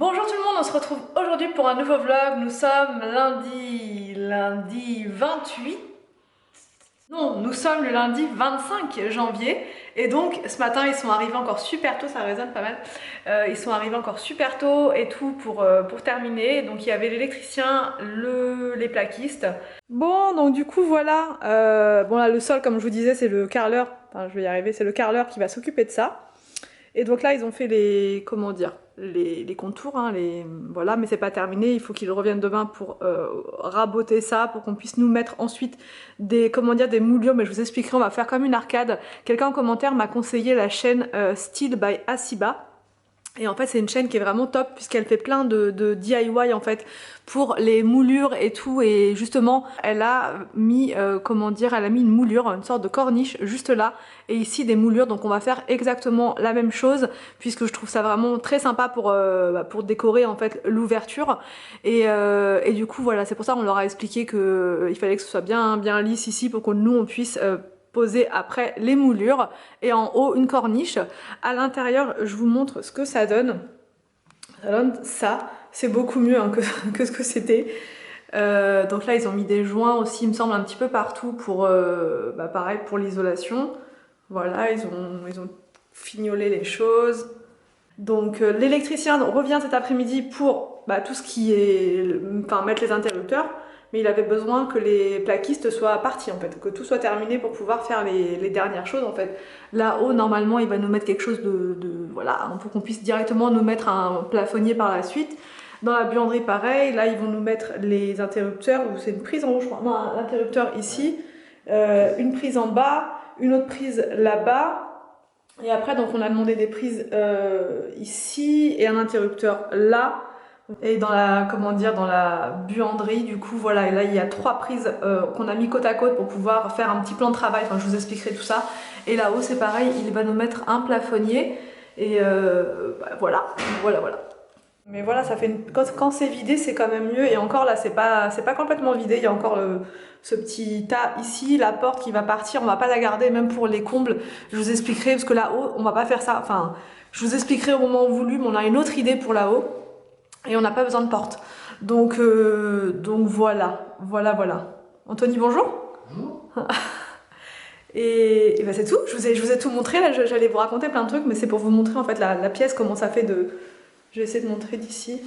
Bonjour tout le monde, on se retrouve aujourd'hui pour un nouveau vlog. Nous sommes lundi 28. Non, nous sommes le lundi 25 janvier. Et donc ce matin ils sont arrivés encore super tôt, ça résonne pas mal. Ils sont arrivés encore super tôt et tout pour terminer. Donc il y avait l'électricien, les plaquistes. Bon, donc du coup voilà. Bon là le sol comme je vous disais c'est le carreleur. Enfin je vais y arriver, c'est le carreleur qui va s'occuper de ça. Et donc là ils ont fait les, comment dire, les contours, hein, voilà, mais c'est pas terminé, il faut qu'ils reviennent demain pour raboter ça, pour qu'on puisse nous mettre ensuite des, comment dire, des moulures, mais je vous expliquerai, on va faire comme une arcade. Quelqu'un en commentaire m'a conseillé la chaîne Steel by Asiba. Et en fait c'est une chaîne qui est vraiment top puisqu'elle fait plein de DIY en fait pour les moulures et tout, et justement elle a mis comment dire, elle a mis une moulure, une sorte de corniche juste là et ici des moulures, donc on va faire exactement la même chose puisque je trouve ça vraiment très sympa pour décorer en fait l'ouverture et du coup voilà, c'est pour ça qu'on leur a expliqué que il fallait que ce soit bien lisse ici pour que nous on puisse poser après les moulures, et en haut une corniche. À l'intérieur je vous montre ce que ça donne. Ça donne ça, c'est beaucoup mieux hein, que ce que c'était. Donc là ils ont mis des joints aussi il me semble un petit peu partout pour pareil pour l'isolation. Voilà, ils ont fignolé les choses. Donc l'électricien revient cet après-midi pour tout ce qui est, enfin mettre les interrupteurs, mais il avait besoin que les plaquistes soient partis en fait, que tout soit terminé pour pouvoir faire les dernières choses en fait. Là-haut normalement il va nous mettre quelque chose voilà, pour qu'on puisse directement nous mettre un plafonnier par la suite. Dans la buanderie pareil, là ils vont nous mettre les interrupteurs, ou c'est une prise en haut je crois, non, l'interrupteur ici, une prise en bas, une autre prise là-bas. Et après, donc on a demandé des prises ici et un interrupteur là. Et dans la, comment dire, dans la buanderie, du coup, voilà. Et là, il y a 3 prises qu'on a mis côte à côte pour pouvoir faire un petit plan de travail. Enfin, je vous expliquerai tout ça. Et là-haut, c'est pareil, il va nous mettre un plafonnier. Et voilà. Mais voilà, ça fait quand c'est vidé, c'est quand même mieux. Et encore là, c'est pas complètement vidé. Il y a encore ce petit tas ici, la porte qui va partir. On va pas la garder, même pour les combles. Je vous expliquerai parce que là-haut, on va pas faire ça. Enfin, je vous expliquerai au moment voulu. Mais on a une autre idée pour là-haut et on n'a pas besoin de porte. Donc voilà. Anthony, bonjour. Bonjour. Et c'est tout. Je vous ai tout montré. Là, j'allais vous raconter plein de trucs, mais c'est pour vous montrer en fait la pièce, comment ça fait de. Je vais essayer de montrer d'ici.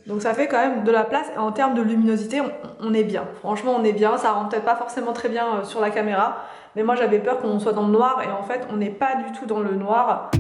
Donc ça fait quand même de la place, et en termes de luminosité, on est bien. Franchement, on est bien. Ça rend peut-être pas forcément très bien sur la caméra, mais moi j'avais peur qu'on soit dans le noir, et en fait on n'est pas du tout dans le noir.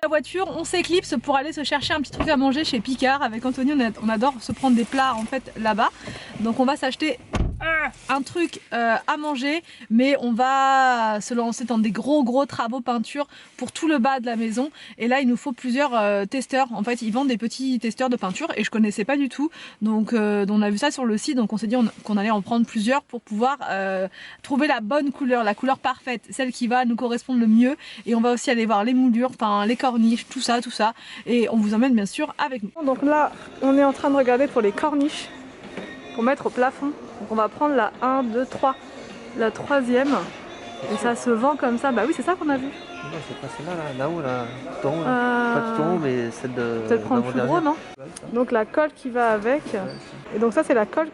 Voiture, on s'éclipse pour aller se chercher un petit truc à manger chez Picard. Avec Anthony, on adore se prendre des plats en fait là-bas, donc on va s'acheter un truc à manger, mais on va se lancer dans des gros travaux peinture pour tout le bas de la maison. Et là il nous faut plusieurs testeurs. En fait ils vendent des petits testeurs de peinture et je connaissais pas du tout, donc on a vu ça sur le site, donc on s'est dit qu'on allait en prendre plusieurs pour pouvoir trouver la bonne couleur, la couleur parfaite, celle qui va nous correspondre le mieux. Et on va aussi aller voir les moulures, enfin les corniches, tout ça, et on vous emmène bien sûr avec nous. Donc là on est en train de regarder pour les corniches pour mettre au plafond. Donc on va prendre la 1, 2, 3, la troisième, et ça se vend comme ça. Bah oui, c'est ça qu'on a vu. Non, c'est pas celle-là, là-haut, là, tout en haut, là. Pas tout en haut, mais celle de. Peut-être prendre plus gros, non? Donc la colle qui va avec. Et donc ça c'est la colle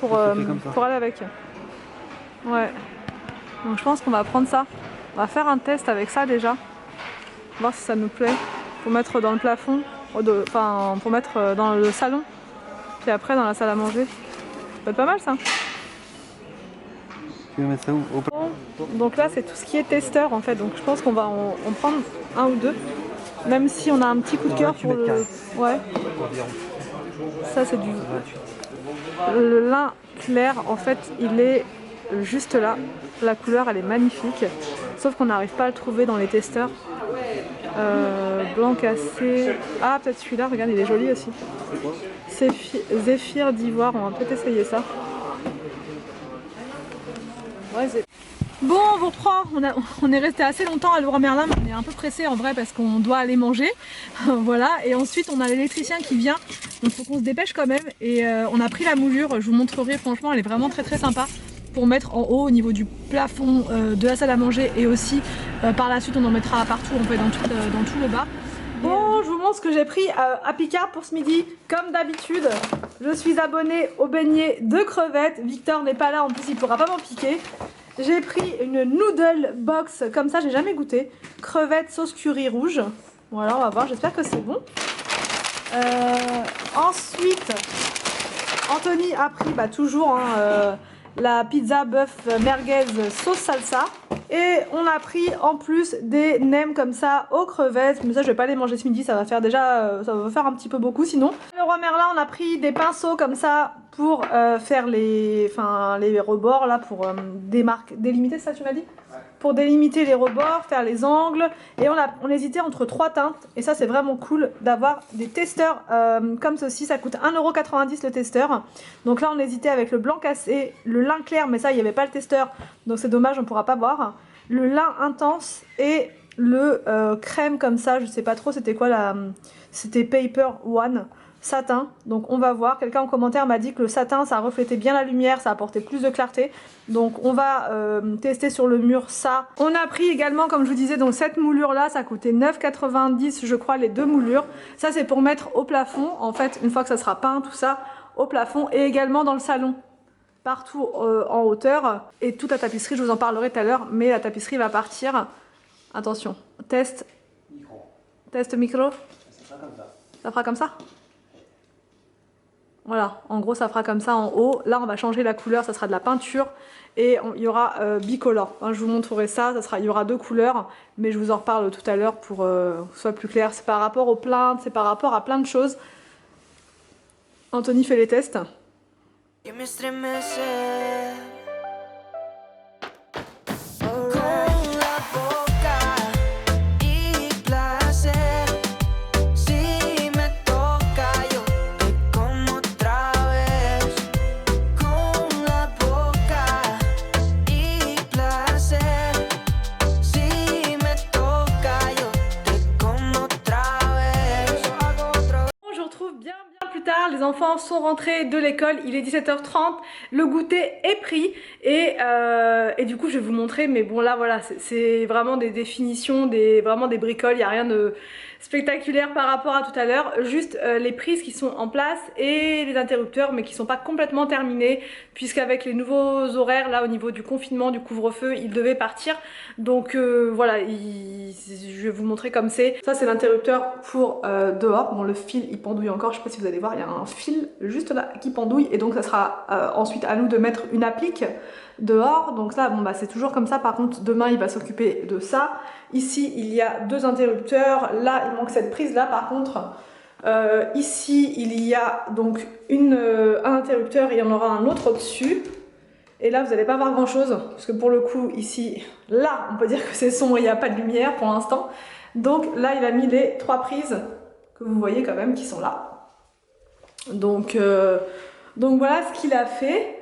pour aller avec. Ouais. Donc je pense qu'on va prendre ça. On va faire un test avec ça déjà. Voir si ça nous plaît. Pour mettre dans le plafond, enfin pour mettre dans le salon. Puis après dans la salle à manger. Ça peut être pas mal ça. Tu veux mettre ça où? Donc là c'est tout ce qui est testeur en fait. Donc je pense qu'on va en prendre un ou deux. Même si on a un petit coup de cœur pour le. Ouais. Ça c'est du. Le lin clair en fait il est juste là. La couleur elle est magnifique. Sauf qu'on n'arrive pas à le trouver dans les testeurs. blanc cassé. Ah, peut-être celui-là, regarde, il est joli aussi. Zéphyr d'ivoire, on va peut-être essayer ça. Ouais, bon, on vous reprend. On est resté assez longtemps à Leroy Merlin, mais on est un peu pressé en vrai parce qu'on doit aller manger. Voilà, et ensuite on a l'électricien qui vient, donc il faut qu'on se dépêche quand même. Et on a pris la moulure, je vous montrerai, franchement elle est vraiment très sympa pour mettre en haut au niveau du plafond de la salle à manger, et aussi par la suite on en mettra partout, on peut dans tout le bas. Bon, je vous montre ce que j'ai pris à Picard pour ce midi. Comme d'habitude, je suis abonnée au beignet de crevettes. Victor n'est pas là, en plus il pourra pas m'en piquer. J'ai pris une noodle box, comme ça j'ai jamais goûté. Crevettes sauce curry rouge. Voilà, on va voir, j'espère que c'est bon. Ensuite, Anthony a pris toujours la pizza bœuf merguez sauce salsa. Et on a pris en plus des nems comme ça aux crevettes. Mais ça je vais pas les manger ce midi, ça va faire déjà ça va faire un petit peu beaucoup sinon. Leroy Merlin, on a pris des pinceaux comme ça pour faire les rebords là, pour délimiter, ça tu m'as dit? Ouais. Pour délimiter les rebords, faire les angles. Et on hésitait entre 3 teintes. Et ça c'est vraiment cool d'avoir des testeurs comme ceci. Ça coûte 1,90 € le testeur. Donc là on hésitait avec le blanc cassé, le lin clair, mais ça il n'y avait pas le testeur. Donc c'est dommage, on pourra pas boire. Le lin intense et le crème comme ça, je sais pas trop c'était quoi c'était Paper One satin. Donc on va voir, quelqu'un en commentaire m'a dit que le satin ça reflétait bien la lumière, ça apportait plus de clarté. Donc on va tester sur le mur ça. On a pris également, comme je vous disais, donc cette moulure là ça coûtait 9,90 € je crois, les 2 moulures. Ça c'est pour mettre au plafond en fait, une fois que ça sera peint tout ça au plafond, et également dans le salon, partout en hauteur. Et toute la tapisserie, je vous en parlerai tout à l'heure, mais la tapisserie va partir. Attention, test micro. Test micro. Ça fera comme ça. Ça fera comme ça? Voilà, en gros ça fera comme ça en haut. Là on va changer la couleur, ça sera de la peinture. Et il y aura bicolore. Enfin, je vous montrerai ça, il y aura 2 couleurs. Mais je vous en reparle tout à l'heure pour que ce soit plus clair. C'est par rapport aux plaintes, c'est par rapport à plein de choses. Anthony fait les tests. Les enfants sont rentrés de l'école, il est 17h30, le goûter est pris et du coup je vais vous montrer, mais bon là voilà, c'est vraiment des définitions, vraiment des bricoles, il n'y a rien de spectaculaire par rapport à tout à l'heure, juste les prises qui sont en place et les interrupteurs, mais qui sont pas complètement terminés, puisqu'avec les nouveaux horaires là au niveau du confinement, du couvre-feu, ils devaient partir. Donc voilà, je vais vous montrer comme c'est. Ça c'est l'interrupteur pour dehors. Bon, le fil il pendouille encore, je sais pas si vous allez voir, il y a un fil juste là qui pendouille, et donc ça sera ensuite à nous de mettre une applique dehors. Donc ça bon bah c'est toujours comme ça. Par contre demain il va s'occuper de ça. Ici il y a 2 interrupteurs, là il manque cette prise là par contre. Ici il y a donc un interrupteur et il y en aura un autre au-dessus. Et là vous n'allez pas voir grand chose, parce que pour le coup ici, là on peut dire que c'est sombre, il n'y a pas de lumière pour l'instant. Donc là il a mis les 3 prises que vous voyez quand même qui sont là. Donc voilà ce qu'il a fait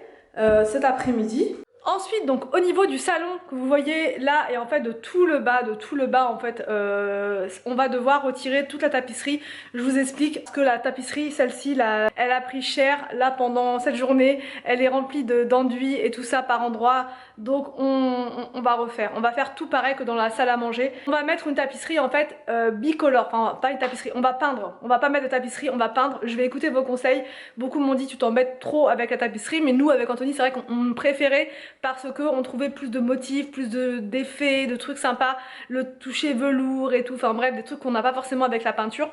cet après-midi. Ensuite, donc au niveau du salon que vous voyez là, et en fait de tout le bas en fait, on va devoir retirer toute la tapisserie. Je vous explique que la tapisserie, celle-ci, elle a pris cher là pendant cette journée. Elle est remplie d'enduits et tout ça par endroits. Donc on va refaire. On va faire tout pareil que dans la salle à manger. On va mettre une tapisserie en fait bicolore. Enfin pas une tapisserie, on va peindre. On va pas mettre de tapisserie, on va peindre. Je vais écouter vos conseils. Beaucoup m'ont dit tu t'embêtes trop avec la tapisserie, mais nous avec Anthony c'est vrai qu'on préférait, parce qu'on trouvait plus de motifs, plus d'effets, de trucs sympas, le toucher velours et tout, enfin bref, des trucs qu'on n'a pas forcément avec la peinture.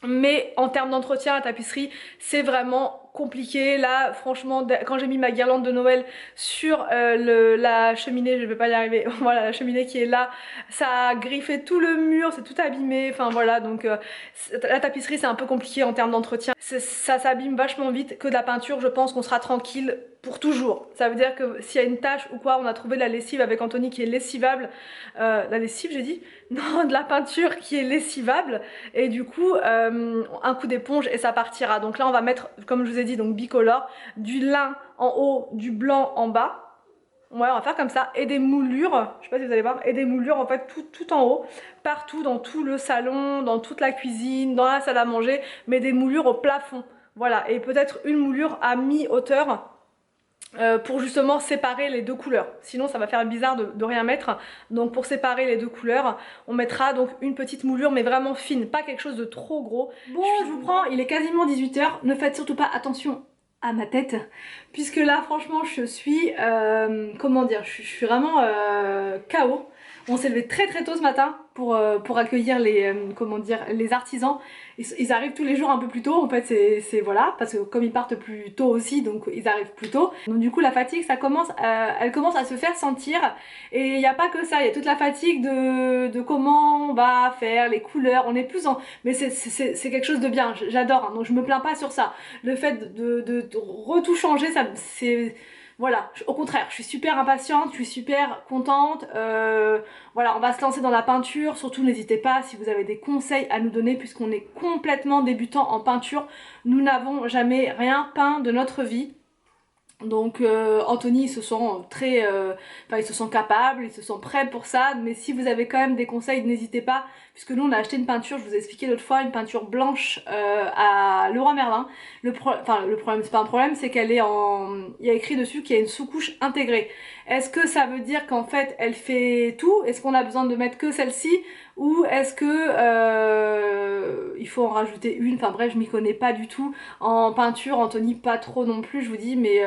Mais en termes d'entretien, la tapisserie, c'est vraiment compliqué. Là, franchement, quand j'ai mis ma guirlande de Noël sur la cheminée, je vais pas y arriver, voilà, la cheminée qui est là, ça a griffé tout le mur, c'est tout abîmé, enfin voilà, donc la tapisserie, c'est un peu compliqué en termes d'entretien. Ça s'abîme vachement vite. Que de la peinture, je pense qu'on sera tranquille pour toujours. Ça veut dire que s'il y a une tâche ou quoi, on a trouvé de la lessive avec Anthony qui est lessivable. La lessive, j'ai dit? Non, de la peinture qui est lessivable. Et du coup, un coup d'éponge et ça partira. Donc là, on va mettre, comme je vous ai dit, donc bicolore, du lin en haut, du blanc en bas. Ouais, on va faire comme ça. Et des moulures, je sais pas si vous allez voir, et des moulures en fait tout en haut, partout, dans tout le salon, dans toute la cuisine, dans la salle à manger, mais des moulures au plafond. Voilà, et peut-être une moulure à mi-hauteur pour justement séparer les deux couleurs. Sinon ça va faire bizarre de rien mettre. Donc pour séparer les deux couleurs, on mettra donc une petite moulure mais vraiment fine, pas quelque chose de trop gros. Bon, je vous prends, il est quasiment 18 h. Ne faites surtout pas attention à ma tête, puisque là franchement je suis, comment dire, je suis vraiment KO. On s'est levé très tôt ce matin pour accueillir les, comment dire, les artisans. Ils arrivent tous les jours un peu plus tôt en fait, c'est voilà, parce que comme ils partent plus tôt aussi, donc ils arrivent plus tôt. Donc du coup la fatigue, ça commence, elle commence à se faire sentir. Et il n'y a pas que ça, il y a toute la fatigue de comment on va faire les couleurs, on est plus en... Mais c'est quelque chose de bien, j'adore, hein, donc je me plains pas sur ça. Le fait de tout changer, ça c'est... Voilà, au contraire, je suis super impatiente, je suis super contente. Voilà, on va se lancer dans la peinture. Surtout, n'hésitez pas si vous avez des conseils à nous donner, puisqu'on est complètement débutant en peinture. Nous n'avons jamais rien peint de notre vie. Donc Anthony, ils se sont très, enfin ils se sont capables, ils se sont prêts pour ça. Mais si vous avez quand même des conseils, n'hésitez pas, puisque nous on a acheté une peinture, je vous ai expliqué l'autre fois, une peinture blanche à Leroy Merlin. Le problème, c'est pas un problème, c'est qu'elle est en, il y a écrit dessus qu'il y a une sous-couche intégrée. Est-ce que ça veut dire qu'en fait elle fait tout? Est-ce qu'on a besoin de mettre que celle-ci? Ou est-ce que il faut en rajouter une? Enfin bref, je m'y connais pas du tout en peinture. Anthony pas trop non plus, je vous dis, mais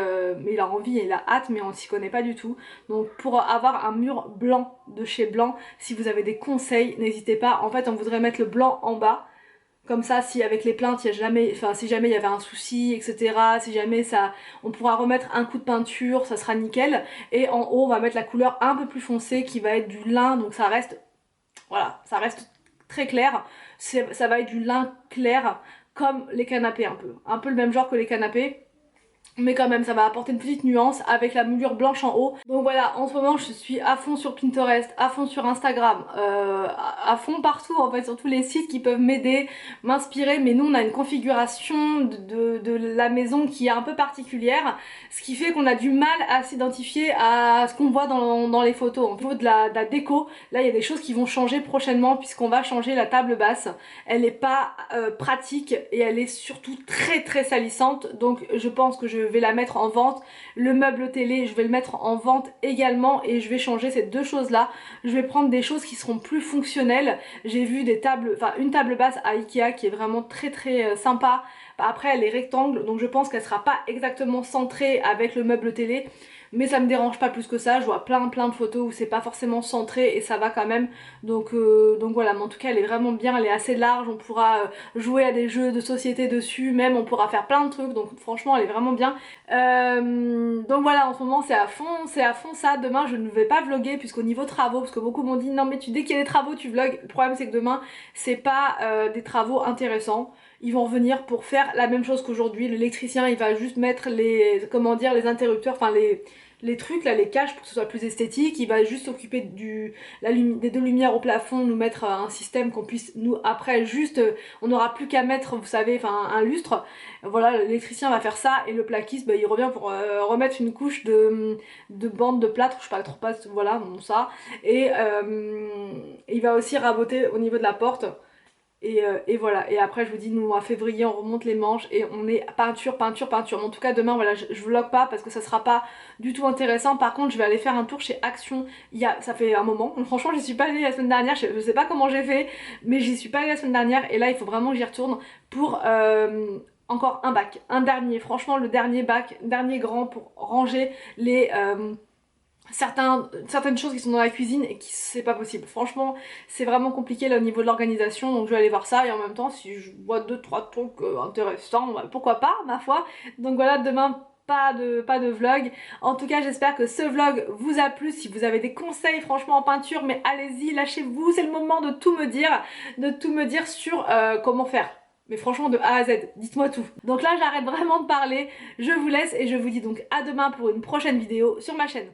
il a envie et il a hâte, mais on s'y connaît pas du tout. Donc pour avoir un mur blanc de chez Blanc, si vous avez des conseils, n'hésitez pas. En fait, on voudrait mettre le blanc en bas. Comme ça, si avec les plaintes, il y a jamais, enfin si jamais il y avait un souci, etc. Si jamais ça, on pourra remettre un coup de peinture, ça sera nickel. Et en haut, on va mettre la couleur un peu plus foncée, qui va être du lin, donc ça reste, voilà, ça reste très clair. Ça va être du lin clair, comme les canapés un peu le même genre que les canapés. Mais quand même ça va apporter une petite nuance avec la moulure blanche en haut. Donc voilà, en ce moment je suis à fond sur Pinterest, à fond sur Instagram, à fond partout en fait, sur tous les sites qui peuvent m'aider, m'inspirer. Mais nous on a une configuration de la maison qui est un peu particulière, ce qui fait qu'on a du mal à s'identifier à ce qu'on voit dans les photos. Au niveau de la déco, là il y a des choses qui vont changer prochainement, puisqu'on va changer la table basse. Elle est pas pratique et elle est surtout très salissante, donc je pense que je vais la mettre en vente. Le meuble télé, je vais le mettre en vente également, et je vais changer ces deux choses là. Je vais prendre des choses qui seront plus fonctionnelles. J'ai vu des tables, enfin une table basse à Ikea qui est vraiment très sympa. Après elle est rectangle, donc je pense qu'elle sera pas exactement centrée avec le meuble télé, mais ça me dérange pas plus que ça. Je vois plein de photos où c'est pas forcément centré et ça va quand même. Donc voilà, mais en tout cas elle est vraiment bien, elle est assez large, on pourra jouer à des jeux de société dessus, même on pourra faire plein de trucs, donc franchement elle est vraiment bien. Donc voilà, en ce moment c'est à fond ça. Demain je ne vais pas vlogger, puisqu'au niveau travaux, parce que beaucoup m'ont dit non mais dès qu'il y a des travaux tu vlogs. Le problème c'est que demain c'est pas des travaux intéressants. Ils vont revenir pour faire la même chose qu'aujourd'hui. L'électricien il va juste mettre les, comment dire, les interrupteurs, enfin les trucs là, les caches, pour que ce soit plus esthétique. Il va juste s'occuper des deux lumières au plafond, nous mettre un système qu'on puisse, nous après juste, on n'aura plus qu'à mettre, vous savez, enfin un lustre. Voilà, l'électricien va faire ça, et le plaquiste il revient pour remettre une couche de bande de plâtre, je sais pas trop, pas, voilà, bon, ça. Et il va aussi raboter au niveau de la porte. Et voilà, et après je vous dis, nous à février on remonte les manches et on est peinture. Mais en tout cas demain voilà, je vlog pas parce que ça sera pas du tout intéressant. Par contre je vais aller faire un tour chez Action. Ça fait un moment, franchement j'y suis pas allée la semaine dernière, je sais pas comment j'ai fait, mais j'y suis pas allée la semaine dernière, et là il faut vraiment que j'y retourne pour encore un bac, un dernier, franchement le dernier bac, dernier grand, pour ranger les... certaines choses qui sont dans la cuisine et qui c'est pas possible. Franchement c'est vraiment compliqué là au niveau de l'organisation, donc je vais aller voir ça. Et en même temps si je vois 2-3 trucs intéressants, pourquoi pas, ma foi. Donc voilà, demain pas de vlog. En tout cas j'espère que ce vlog vous a plu. Si vous avez des conseils franchement en peinture, mais allez-y, lâchez-vous, c'est le moment de tout me dire sur comment faire. Mais franchement de A à Z, dites-moi tout. Donc là j'arrête vraiment de parler, je vous laisse et je vous dis donc à demain pour une prochaine vidéo sur ma chaîne.